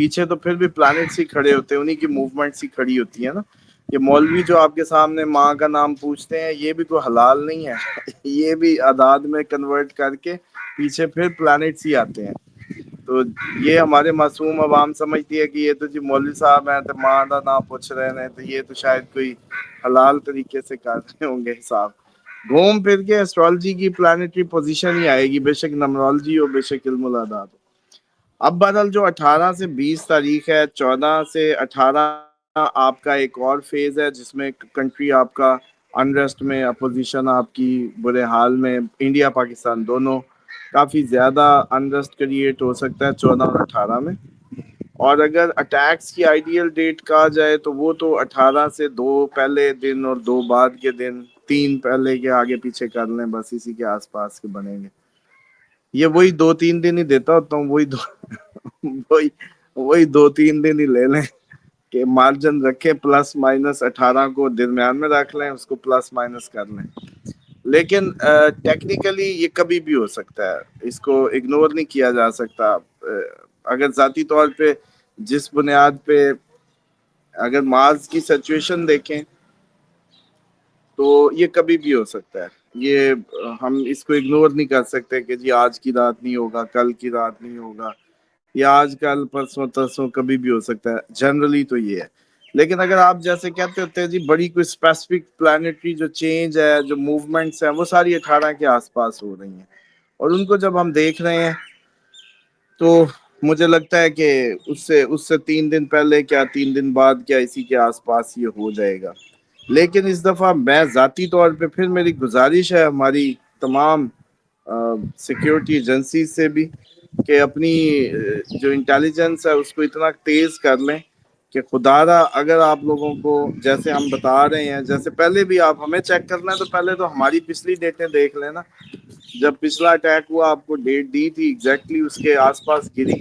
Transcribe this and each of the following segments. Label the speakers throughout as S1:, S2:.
S1: پیچھے تو پھر بھی پلانٹس ہی کھڑے ہوتے ہیں, انہیں کی موومنٹس ہی کھڑی ہوتی ہیں نا. یہ مولوی جو آپ کے سامنے ماں کا نام پوچھتے ہیں, یہ بھی کوئی حلال نہیں ہے, یہ بھی اعداد میں کنورٹ کر کے پیچھے پھر پلانٹس ہی آتے ہیں. تو یہ ہمارے معصوم عوام سمجھتی ہے کہ یہ تو جی مولوی صاحب ہیں تو ماں کا نام پوچھ رہے ہیں, تو یہ تو شاید کوئی حلال طریقے سے کر رہے ہوں گے حساب. گھوم پھر کے ایسٹرالوجی کی پلانٹری پوزیشن ہی آئے گی, بے شک نمرالوجی ہو بے شک علم الاعداد ہو. اب بدل جو 18 سے 20 تاریخ ہے, 14 سے 18 آپ کا ایک اور فیز ہے جس میں کنٹری آپ کا انریسٹ میں, اپوزیشن آپ کی برے حال میں, انڈیا پاکستان دونوں کافی زیادہ انریسٹ کریٹ ہو سکتا ہے 14 اور 18 میں. اور اگر اٹیکس کی آئیڈیل ڈیٹ کہا جائے تو وہ تو 18 سے 2 پہلے دن اور 2 بعد کے دن, 3 پہلے کے آگے پیچھے کر لیں, بس اسی کے آس پاس کے بنیں گے. یہ وہی 2-3 دن ہی دیتا ہوتا ہوں, وہی 2-3 دن ہی لے لیں کہ مارجن رکھیں, پلس مائنس 18 کو درمیان میں رکھ لیں, اس کو پلس مائنس کر لیں. لیکن ٹیکنیکلی یہ کبھی بھی ہو سکتا ہے, اس کو اگنور نہیں کیا جا سکتا. اگر ذاتی طور پہ جس بنیاد پہ اگر مارس کی سچویشن دیکھیں تو یہ کبھی بھی ہو سکتا ہے. یہ ہم اس کو اگنور نہیں کر سکتے کہ جی آج کی رات نہیں ہوگا, کل کی رات نہیں ہوگا, یا آج کل پرسوں ترسوں کبھی بھی ہو سکتا ہے. جنرلی تو یہ ہے. لیکن اگر آپ جیسے کہتے ہوتے ہیں جی بڑی کوئی اسپیسیفک پلانٹری جو چینج ہے, جو موومنٹس ہیں, وہ ساری 18 کے آس پاس ہو رہی ہیں, اور ان کو جب ہم دیکھ رہے ہیں تو مجھے لگتا ہے کہ اس سے 3 دن پہلے کیا 3 دن بعد کیا اسی کے آس پاس یہ ہو جائے گا. لیکن اس دفعہ میں ذاتی طور پہ پھر میری گزارش ہے ہماری تمام سیکیورٹی ایجنسیز سے بھی کہ اپنی جو انٹیلیجنس ہے اس کو اتنا تیز کر لیں کہ خدا را اگر آپ لوگوں کو جیسے ہم بتا رہے ہیں, جیسے پہلے بھی آپ ہمیں چیک کرنا ہے تو پہلے تو ہماری پچھلی ڈیٹیں دیکھ لینا. جب پچھلا اٹیک ہوا آپ کو ڈیٹ دی تھی ایگزیکٹلی اس کے آس پاس گری,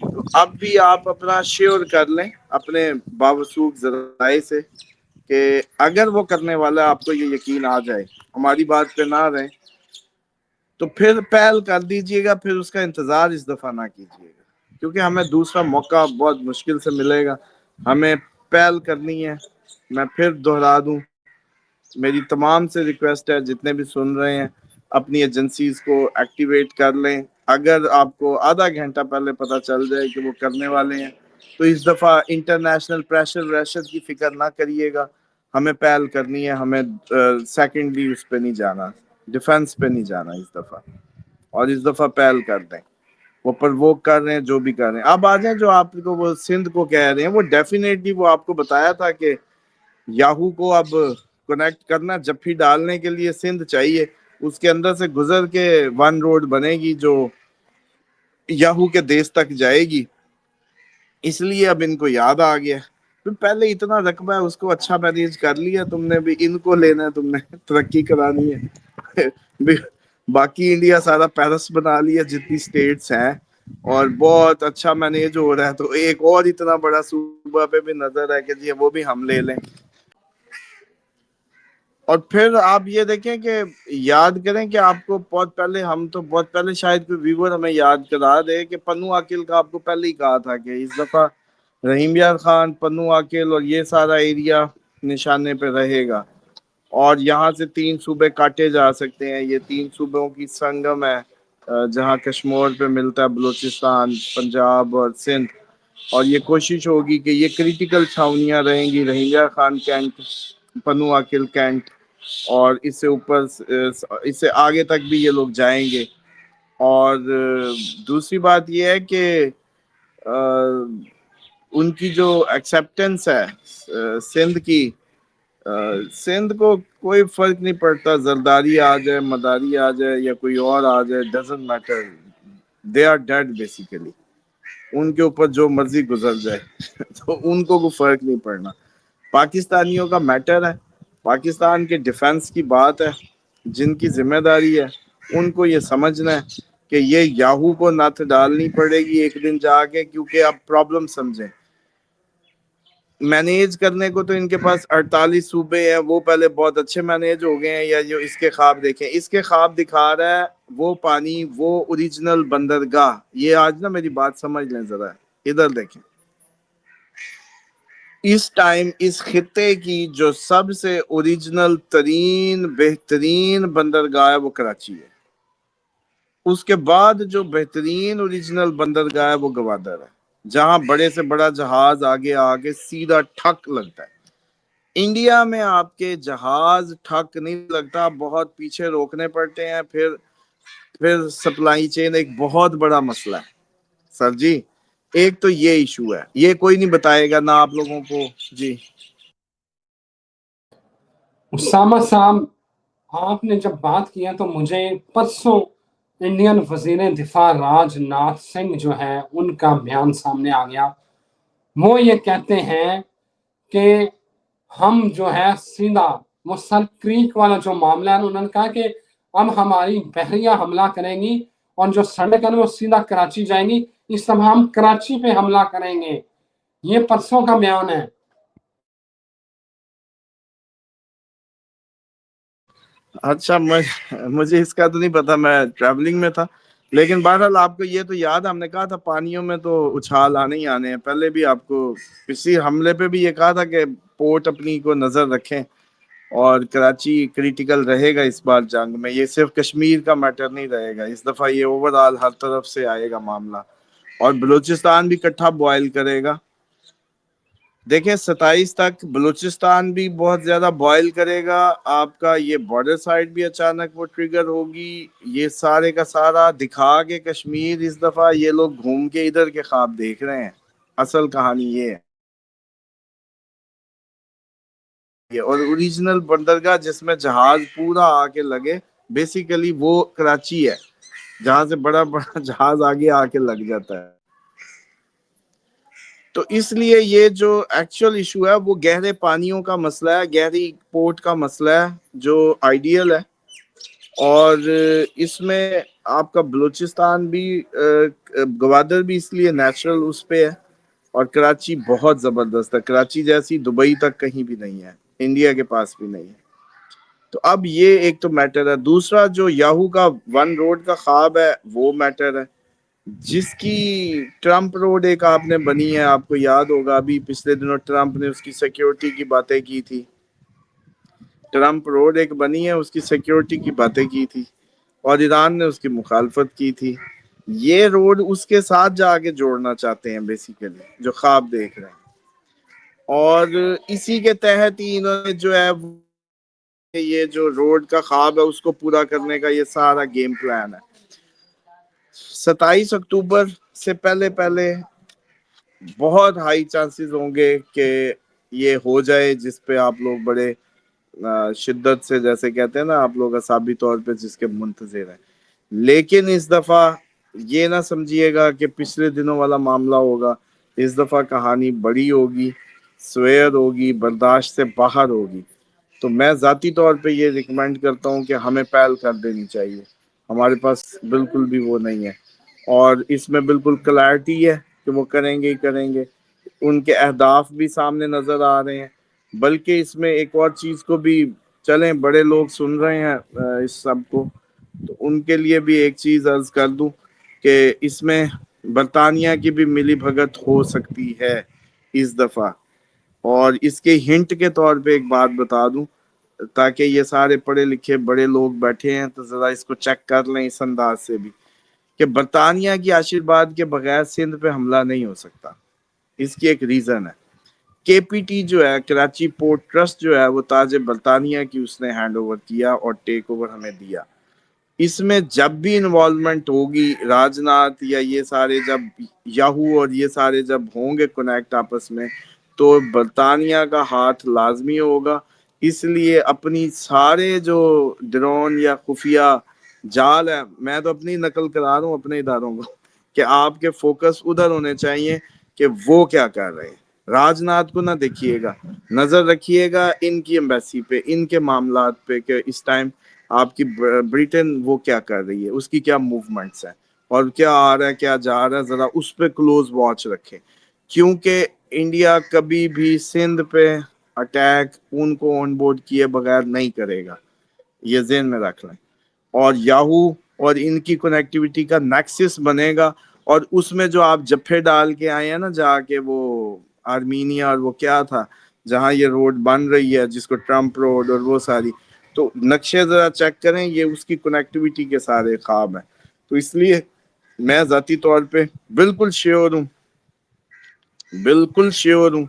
S1: تو اب بھی آپ اپنا شیور کر لیں اپنے باوثوق ذرائع سے کہ اگر وہ کرنے والا آپ کو یہ یقین آ جائے, ہماری بات پہ نہ رہیں, تو پھر پہل کر دیجئے گا, پھر اس کا انتظار اس دفعہ نہ کیجیے گا, کیونکہ ہمیں دوسرا موقع بہت مشکل سے ملے گا. ہمیں پہل کرنی ہے. میں پھر دہرا دوں, میری تمام سے ریکویسٹ ہے جتنے بھی سن رہے ہیں اپنی ایجنسیز کو ایکٹیویٹ کر لیں. اگر آپ کو آدھا گھنٹہ پہلے پتہ چل جائے کہ وہ کرنے والے ہیں تو اس دفعہ انٹرنیشنل پریشر کی فکر نہ کریے گا, ہمیں پہل کرنی ہے. ہمیں سیکنڈلی اس پہ نہیں جانا, ڈیفنس پہ نہیں جانا اس دفعہ, اور اس دفعہ پہل کر دیں. وہ پرووک کر رہے ہیں جو بھی کر رہے ہیں. اب آ جائیں جو آپ کو وہ سندھ کو کہہ رہے ہیں, وہ ڈیفینیٹلی وہ آپ کو بتایا تھا کہ یاہو کو اب کنیکٹ کرنا, جب بھی ڈالنے کے لیے سندھ چاہیے, اس کے اندر سے گزر کے 1 روڈ بنے گی جو یاہو کے دیس تک جائے گی. اس لیے اب ان کو یاد آ گیا, پہلے اتنا رقبہ ہے اس کو اچھا مینیج کر لیا تم نے, بھی ان کو لینا ہے, تم نے ترقی کرانی ہے. باقی انڈیا سارا پیرس بنا لیا جتنی سٹیٹس ہیں, اور بہت اچھا مینیج ہو رہا ہے, تو ایک اور اتنا بڑا صوبہ پہ بھی نظر ہے کہ جی وہ بھی ہم لے لیں. اور پھر آپ یہ دیکھیں کہ یاد کریں کہ آپ کو بہت پہلے, ہم تو بہت پہلے شاید کوئی ویور ہمیں یاد کرا دے کہ پنو عاقل کا آپ کو پہلے ہی کہا تھا کہ اس دفعہ رحیم یار خان, پنو عاقل اور یہ سارا ایریا نشانے پہ رہے گا, اور یہاں سے 3 صوبے کاٹے جا سکتے ہیں. یہ 3 صوبوں کی سنگم ہے جہاں کشمور پہ ملتا ہے بلوچستان, پنجاب اور سندھ, اور یہ کوشش ہوگی کہ یہ کریٹیکل چھاونیاں رہیں گی, رحیم یار خان کینٹ, پنو عاقل کینٹ, اور اس سے اوپر اس سے آگے تک بھی یہ لوگ جائیں گے. اور دوسری بات یہ ہے کہ ان کی جو ایکسیپٹنس ہے سندھ کی, سندھ کو کوئی فرق نہیں پڑتا, زرداری آ جائے, مداری آ جائے, یا کوئی اور آ جائے, doesn't matter, they are dead basically. ان کے اوپر جو مرضی گزر جائے تو ان کو کوئی فرق نہیں پڑنا. پاکستانیوں کا میٹر ہے, پاکستان کے ڈیفنس کی بات ہے, جن کی ذمہ داری ہے ان کو یہ سمجھنا ہے کہ یہ یاہو کو نعت ڈالنی پڑے گی ایک دن جا کے, کیونکہ اب پرابلم سمجھیں, مینیج کرنے کو تو ان کے پاس 48 صوبے ہیں, وہ پہلے بہت اچھے مینیج ہو گئے ہیں. یا جو اس کے خواب دیکھیں, اس کے خواب دکھا رہا ہے وہ پانی, وہ اوریجنل بندرگاہ. یہ آج نا میری بات سمجھ لیں ذرا, ادھر دیکھیں، اس ٹائم اس خطے کی جو سب سے اوریجنل ترین بہترین بندرگاہ ہے وہ کراچی ہے. اس کے بعد جو بہترین اوریجنل بندرگاہ ہے وہ گوادر ہے، جہاں بڑے سے بڑا جہاز آگے آگے سیدھا ٹھک لگتا ہے. انڈیا میں آپ کے جہاز ٹھک نہیں لگتا، بہت پیچھے روکنے پڑتے ہیں. پھر سپلائی چین ایک بہت بڑا مسئلہ ہے سر جی. ایک تو یہ ایشو ہے، یہ کوئی نہیں بتائے گا نہ آپ لوگوں کو. جی
S2: اسامہ صاحب، آپ نے جب بات کیا تو مجھے پرسوں انڈین وزیر دفاع راج ناتھ سنگھ جو ہے ان کا بیان سامنے آ گیا. وہ یہ کہتے ہیں کہ ہم جو ہے سیدھا وہ سر کریک والا جو معاملہ ہے انہوں نے کہا کہ اب ہماری بحریہ حملہ کریں گی اور جو سڑک ہے وہ سیدھا کراچی جائیں گی، اس طرح ہم کراچی پہ حملہ کریں گے. یہ پرسوں کا بیان ہے.
S1: اچھا، مجھے اس کا تو نہیں پتا، میں ٹریولنگ میں تھا. لیکن بہرحال آپ کو یہ تو یاد، ہم نے کہا تھا پانیوں میں تو اچھال آنے ہی آنے ہیں. پہلے بھی آپ کو کسی حملے پہ بھی یہ کہا تھا کہ پورٹ اپنی کو نظر رکھیں، اور کراچی کریٹیکل رہے گا اس بار جنگ میں. یہ صرف کشمیر کا میٹر نہیں رہے گا اس دفعہ، یہ اوور آل ہر طرف سے آئے گا معاملہ. اور بلوچستان بھی کٹھا بوائل کرے گا. دیکھیں 27 تک بلوچستان بھی بہت زیادہ بوائل کرے گا. آپ کا یہ بارڈر سائڈ بھی اچانک وہ ٹریگر ہوگی. یہ سارے کا سارا دکھا کے کشمیر اس دفعہ یہ لوگ گھوم کے ادھر کے خواب دیکھ رہے ہیں. اصل کہانی یہ ہے. اور اوریجنل بندرگاہ جس میں جہاز پورا آ کے لگے بیسیکلی وہ کراچی ہے، جہاں سے بڑا بڑا جہاز آگے آ کے لگ جاتا ہے. تو اس لیے یہ جو ایکچوئل ایشو ہے وہ گہرے پانیوں کا مسئلہ ہے، گہری پورٹ کا مسئلہ ہے جو آئیڈیل ہے. اور اس میں آپ کا بلوچستان بھی گوادر بھی اس لیے نیچرل اس پہ ہے. اور کراچی بہت زبردست ہے، کراچی جیسی دبئی تک کہیں بھی نہیں ہے، انڈیا کے پاس بھی نہیں ہے. تو اب یہ ایک تو میٹر ہے. دوسرا جو یاہو کا ون روڈ کا خواب ہے وہ میٹر ہے، جس کی ٹرمپ روڈ ایک آپ نے بنی ہے. آپ کو یاد ہوگا ابھی پچھلے دنوں ٹرمپ نے اس کی سیکیورٹی کی باتیں کی تھی. ٹرمپ روڈ ایک بنی ہے، اس کی سیکیورٹی کی باتیں کی تھی اور ایران نے اس کی مخالفت کی تھی. یہ روڈ اس کے ساتھ جا کے جوڑنا چاہتے ہیں بیسیکلی، جو خواب دیکھ رہے ہیں. اور اسی کے تحت ہی انہوں نے جو ہے یہ جو روڈ کا خواب ہے اس کو پورا کرنے کا یہ سارا گیم پلان ہے. 27 اکتوبر سے پہلے بہت ہائی چانسز ہوں گے کہ یہ ہو جائے، جس پہ آپ لوگ بڑے شدت سے جیسے کہتے ہیں نا آپ لوگ اعصابی طور پہ جس کے منتظر ہیں. لیکن اس دفعہ یہ نہ سمجھیے گا کہ پچھلے دنوں والا معاملہ ہوگا. اس دفعہ کہانی بڑی ہوگی، سویر ہوگی، برداشت سے باہر ہوگی. تو میں ذاتی طور پہ یہ ریکمینڈ کرتا ہوں کہ ہمیں پہل کر دینی چاہیے. ہمارے پاس بالکل بھی وہ نہیں ہے، اور اس میں بالکل کلیئرٹی ہے کہ وہ کریں گے ہی کریں گے. ان کے اہداف بھی سامنے نظر آ رہے ہیں. بلکہ اس میں ایک اور چیز کو بھی، چلیں بڑے لوگ سن رہے ہیں اس سب کو، تو ان کے لیے بھی ایک چیز عرض کر دوں کہ اس میں برطانیہ کی بھی ملی بھگت ہو سکتی ہے اس دفعہ. اور اس کے ہنٹ کے طور پہ ایک بات بتا دوں تاکہ یہ سارے پڑھے لکھے بڑے لوگ بیٹھے ہیں تو ذرا اس کو چیک کر لیں اس انداز سے بھی، کہ برطانیہ کی آشیرواد کے بغیر سندھ پہ حملہ نہیں ہو سکتا. اس کی ایک ریزن ہے. کے پی ٹی جو ہے کراچی پورٹ ٹرسٹ جو ہے وہ تاج برطانیہ کی اس نے ہینڈ اوور کیا اور ٹیک اوور ہمیں دیا. اس میں جب بھی انوالومنٹ ہوگی راج ناتھ یا یہ سارے، جب یاہو اور یہ سارے جب ہوں گے کنیکٹ آپس میں، تو برطانیہ کا ہاتھ لازمی ہوگا. اس لیے اپنی سارے جو ڈرون یا خفیہ جال ہے، میں تو اپنی نقل کرا رہا ہوں اپنے اداروں کو، کہ آپ کے فوکس ادھر ہونے چاہیے کہ وہ کیا کر رہے ہیں. راج ناتھ کو نہ دیکھیے گا، نظر رکھیے گا ان کی ایمبیسی پہ، ان کے معاملات پہ، کہ اس ٹائم آپ کی برٹن وہ کیا کر رہی ہے، اس کی کیا موومنٹس ہیں اور کیا آ رہا ہے کیا جا رہا ہے. ذرا اس پہ کلوز واچ رکھیں، کیونکہ انڈیا کبھی بھی سندھ پہ اٹیک ان کو آن بورڈ کیے بغیر نہیں کرے گا، یہ ذہن میں رکھ لیں. اور یاہو اور ان کی کنیکٹیوٹی کا نیکسس بنے گا اور اس میں جو آپ جپھے ڈال کے آئے ہیں نا جا کے وہ آرمینیا اور وہ کیا تھا جہاں یہ روڈ بن رہی ہے جس کو ٹرمپ روڈ اور وہ ساری، تو نقشے ذرا چیک کریں، یہ اس کی کنیکٹیوٹی کے سارے خواب ہیں. تو اس لیے میں ذاتی طور پہ بالکل شیور ہوں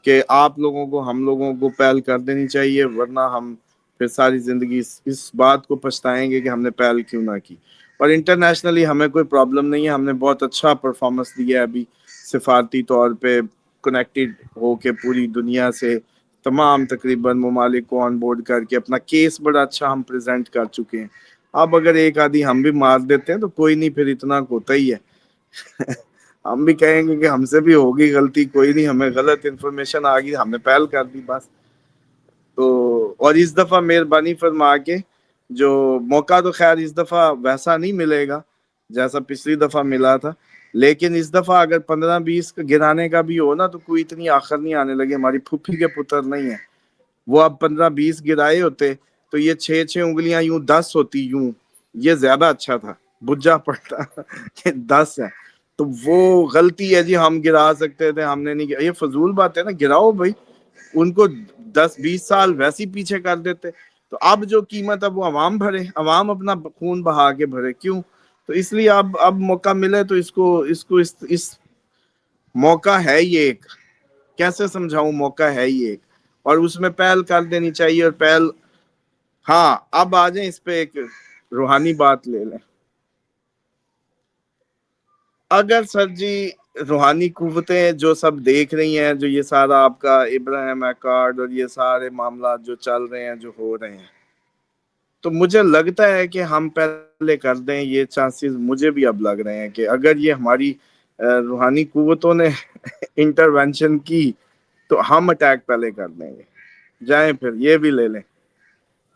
S1: کہ آپ لوگوں کو، ہم لوگوں کو پہل کر دینی چاہیے، ورنہ ہم پھر ساری زندگی اس بات کو پچھتائیں گے کہ ہم نے پہل کیوں نہ کی. اور انٹرنیشنلی ہمیں کوئی پرابلم نہیں ہے، ہم نے بہت اچھا پرفارمنس دیا ہے ابھی سفارتی طور پہ، کنیکٹڈ ہو کے پوری دنیا سے تمام تقریباً ممالک کو آن بورڈ کر کے اپنا کیس بڑا اچھا ہم پریزنٹ کر چکے ہیں. اب اگر ایک آدھی ہم بھی مار دیتے ہیں تو کوئی نہیں، پھر اتنا ہوتا ہی ہے. ہم بھی کہیں گے کہ ہم سے بھی ہوگی غلطی، کوئی نہیں، ہمیں غلط انفارمیشن آ گئی، ہم نے پہل کر دی بس. تو اور اس دفعہ مہربانی فرما کے جو موقع تو خیر اس دفعہ ویسا نہیں ملے گا جیسا پچھلی دفعہ ملا تھا، لیکن اس دفعہ اگر 15-20 گرانے کا بھی ہو نا تو کوئی اتنی آخر نہیں آنے لگی. ہماری پھوپھی کے پتر نہیں ہے، وہ اب 15-20 گرائے ہوتے تو یہ 6 انگلیاں یوں 10 ہوتی، یوں یہ زیادہ اچھا تھا، بجا پڑتا کہ 10 ہے. تو وہ غلطی ہے جی، ہم گرا سکتے تھے، ہم نے نہیں گرا. یہ فضول بات ہے نا، گراؤ بھائی، ان کو 10-20 سال ویسے پیچھے کر دیتے. تو اب جو قیمت ہے وہ عوام بھرے، عوام اپنا خون بہا کے بھرے، کیوں؟ تو اس لیے اب موقع ملے تو اس موقع ہے یہ ایک، کیسے سمجھاؤں، موقع ہے یہ ایک، اور اس میں پہل کر دینی چاہیے. اور پہل، ہاں اب آ جائیں اس پہ ایک روحانی بات لے لیں. اگر سر جی روحانی قوتیں جو سب دیکھ رہی ہیں، جو یہ سارا آپ کا ابراہیم ایکارڈ اور یہ سارے معاملات جو چل رہے ہیں، جو ہو رہے ہیں، تو مجھے لگتا ہے کہ ہم پہلے کر دیں. یہ چانسز مجھے بھی اب لگ رہے ہیں کہ اگر یہ ہماری روحانی قوتوں نے انٹرونشن کی تو ہم اٹیک پہلے کر دیں گے. جائیں پھر یہ بھی لے لیں،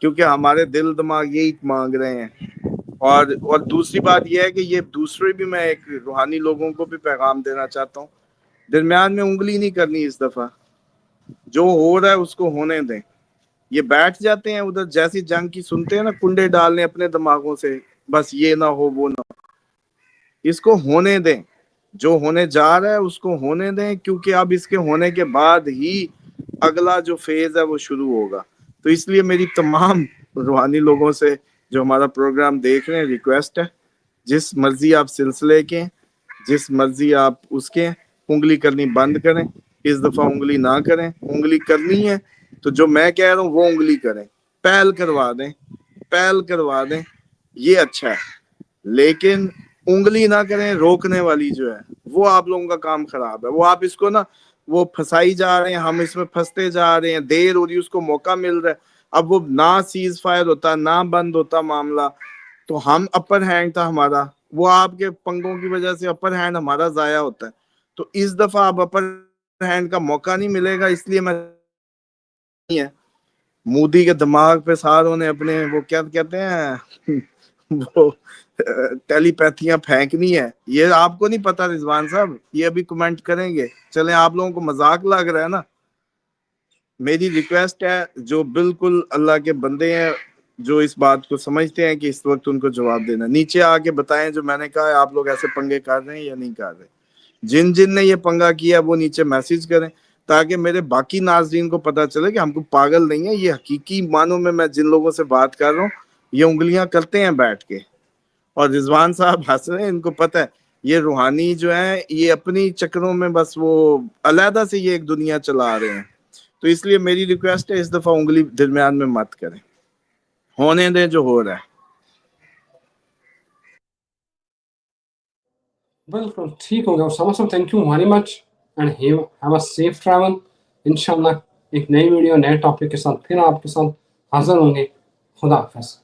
S1: کیونکہ ہمارے دل دماغ یہی مانگ رہے ہیں. اور دوسری بات یہ ہے کہ یہ دوسرے بھی، میں ایک روحانی لوگوں کو بھی پیغام دینا چاہتا ہوں، درمیان میں انگلی نہیں کرنی اس دفعہ. جو ہو رہا ہے اس کو ہونے دیں. یہ بیٹھ جاتے ہیں ادھر، جیسی جنگ کی سنتے ہیں نا، کنڈے ڈالنے اپنے دماغوں سے، بس یہ نہ ہو وہ نہ ہو. اس کو ہونے دیں، جو ہونے جا رہا ہے اس کو ہونے دیں، کیونکہ اب اس کے ہونے کے بعد ہی اگلا جو فیز ہے وہ شروع ہوگا. تو اس لیے میری تمام روحانی لوگوں سے جو ہمارا پروگرام دیکھ رہے ہیں ریکویسٹ ہے، جس مرضی آپ سلسلے کے، جس مرضی آپ اس کے، انگلی کرنی بند کریں. اس دفعہ انگلی نہ کریں. انگلی کرنی ہے تو جو میں کہہ رہا ہوں وہ انگلی کریں، پہل کروا دیں، یہ اچھا ہے. لیکن انگلی نہ کریں روکنے والی جو ہے، وہ آپ لوگوں کا کام خراب ہے. وہ آپ اس کو نا، وہ پھنسائی جا رہے ہیں، ہم اس میں پھنستے جا رہے ہیں، دیر ہو رہی ہے، اس کو موقع مل رہا ہے. اب وہ نہ سیز فائر ہوتا، نہ بند ہوتا معاملہ، تو ہم اپر ہینڈ تھا ہمارا، وہ آپ کے پنگوں کی وجہ سے اپر ہینڈ ہمارا ضائع ہوتا ہے. تو اس دفعہ اب اپر ہینڈ کا موقع نہیں ملے گا. اس لیے میں مودی کے دماغ پہ ساروں نے اپنے وہ کیا کہتے ہیں وہ ٹیلی پیتھیاں پھینکنی ہے. یہ آپ کو نہیں پتا رضوان صاحب، یہ ابھی کمنٹ کریں گے. چلیں آپ لوگوں کو مذاق لگ رہا ہے نا. میری ریکویسٹ ہے، جو بالکل اللہ کے بندے ہیں، جو اس بات کو سمجھتے ہیں کہ اس وقت ان کو جواب دینا، نیچے آ کے بتائیں جو میں نے کہا ہے، آپ لوگ ایسے پنگے کر رہے ہیں یا نہیں کر رہے. جن نے یہ پنگا کیا وہ نیچے میسج کریں، تاکہ میرے باقی ناظرین کو پتا چلے کہ ہم کو پاگل نہیں ہے. یہ حقیقی معنوں میں جن لوگوں سے بات کر رہا ہوں، یہ انگلیاں کرتے ہیں بیٹھ کے. اور رضوان صاحب ہنس رہے ہیں، ان کو پتا ہے یہ روحانی جو ہے یہ اپنی چکروں میں بس وہ علیحدہ سے یہ ایک دنیا چلا رہے ہیں. تو اس لیے میری ریکویسٹ ہے، اس دفعہ انگلی درمیان میں مت کریں، ہونے دیں جو ہو رہا ہے.
S2: بالکل ٹھیک ہو گیا اسامہ صاحب، thank you very much and have a safe travel. انشاءاللہ ایک نئی ویڈیو نئے ٹاپک کے ساتھ پھر آپ کے ساتھ حاضر ہوں گے. خدا حافظ.